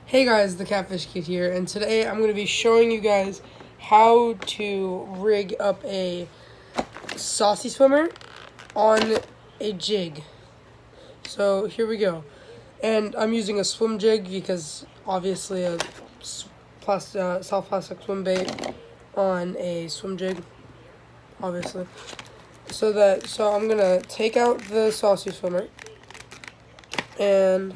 Hey guys, the Catfish Kid here, and today I'm going to be showing you guys how to rig up a saucy swimmer on a jig. So here we go. And I'm using a swim jig because obviously a soft plastic swim bait on a swim jig, obviously. So I'm going to take out the saucy swimmer, and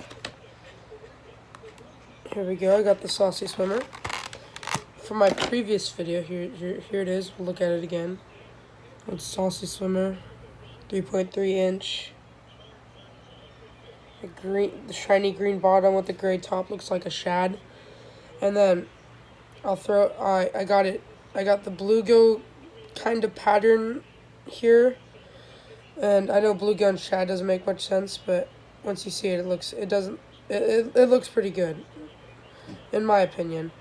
here we go. I got the saucy swimmer. From my previous video, here it is. We'll look at it again. It's saucy swimmer, 3.3 inch. The shiny green bottom with the gray top looks like a shad. And then I got the bluegill kind of pattern here. And I know bluegill and shad doesn't make much sense, but once you see it, it looks pretty good, in my opinion.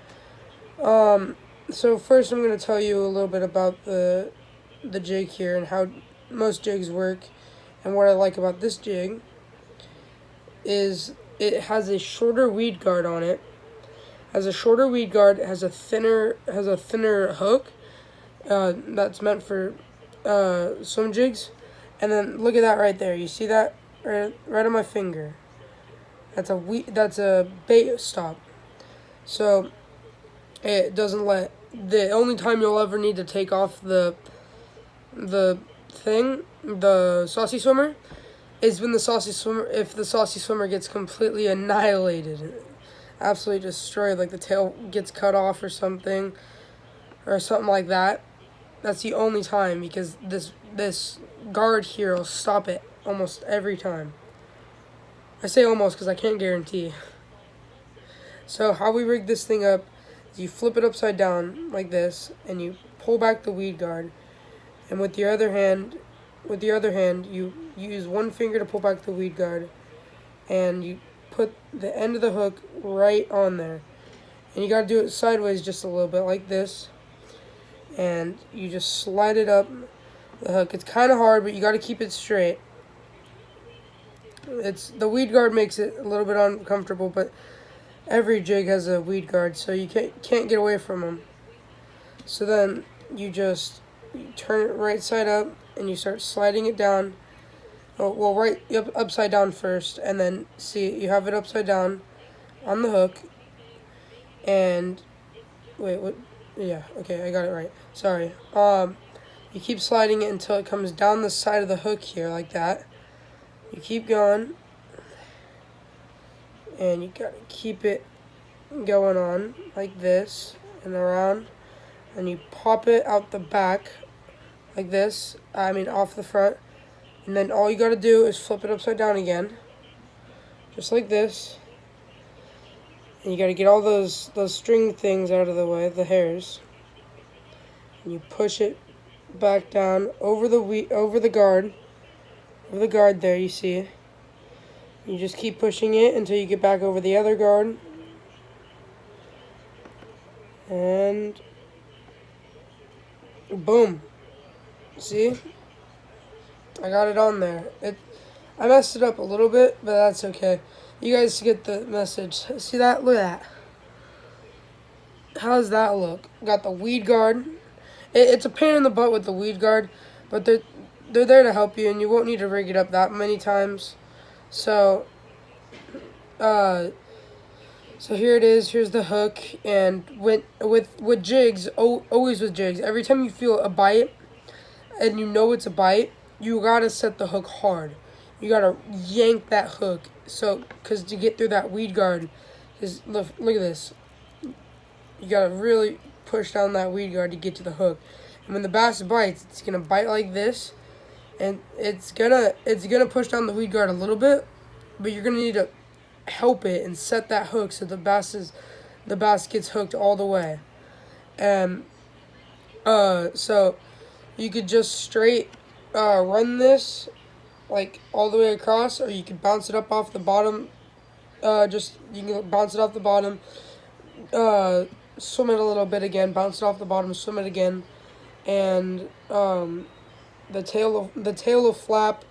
So first I'm going to tell you a little bit about the jig here and how most jigs work. And what I like about this jig is it has a shorter weed guard on it. Has a shorter weed guard, has a thinner hook that's meant for swim jigs. And then look at that right there. You see that right on my finger? That's a bait stop. So it doesn't let. The only time you'll ever need to take off the saucy swimmer, is when if the saucy swimmer gets completely annihilated, absolutely destroyed, like the tail gets cut off or something like that. That's the only time, because this guard here will stop it almost every time. I say almost because I can't guarantee. So how we rig this thing up, you flip it upside down like this, and you pull back the weed guard, and with your other hand, you use one finger to pull back the weed guard, and you put the end of the hook right on there, and you gotta do it sideways just a little bit like this, and you just slide it up the hook. It's kind of hard, but you gotta keep it straight. The weed guard makes it a little bit uncomfortable, but every jig has a weed guard, so you can't get away from them. So then you turn it right side up, and you start sliding it down. Upside down first, and then see, you have it upside down on the hook. And wait, what? Yeah, okay, I got it right. Sorry. You keep sliding it until it comes down the side of the hook here, like that. You keep going, and you gotta keep it going on like this and around, and you pop it out the back like this, off the front, and then all you gotta do is flip it upside down again, just like this, and you gotta get all those string things out of the way, the hairs, and you push it back down over the guard there, you see. You just keep pushing it until you get back over the other guard. And boom. See? I got it on there. I messed it up a little bit, but that's okay. You guys get the message. See that? Look at that. How does that look? Got the weed guard. It's a pain in the butt with the weed guard, but they're there to help you, and you won't need to rig it up that many times. So here it is. Here's the hook, and with jigs, always with jigs, every time you feel a bite, and you know it's a bite, you gotta set the hook hard. You gotta yank that hook, because to get through that weed guard, look at this. You gotta really push down that weed guard to get to the hook, and when the bass bites, it's gonna bite like this. And it's gonna push down the weed guard a little bit, but you're gonna need to help it and set that hook so the bass gets hooked all the way. And so you could just straight run this like all the way across, or you could bounce it up off the bottom. You can bounce it off the bottom, swim it a little bit again, bounce it off the bottom, swim it again, and the tail will flap,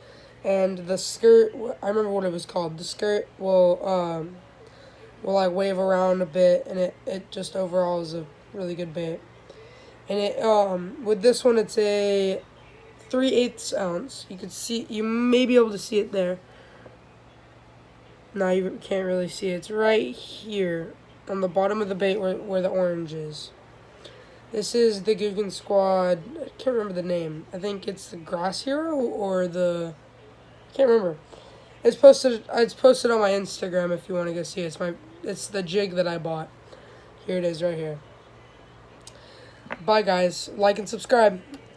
and the skirt, I remember what it was called. The skirt will will like wave around a bit, and it just overall is a really good bait. And it with this one it's a 3/8 ounce. You could see, you may be able to see it there. No, you can't really see it. It's right here on the bottom of the bait where the orange is. This is the Googan Squad. I can't remember the name. I think it's the Grass Hero or the... I can't remember. It's posted on my Instagram if you want to go see it. It's the jig that I bought. Here it is right here. Bye guys. Like and subscribe.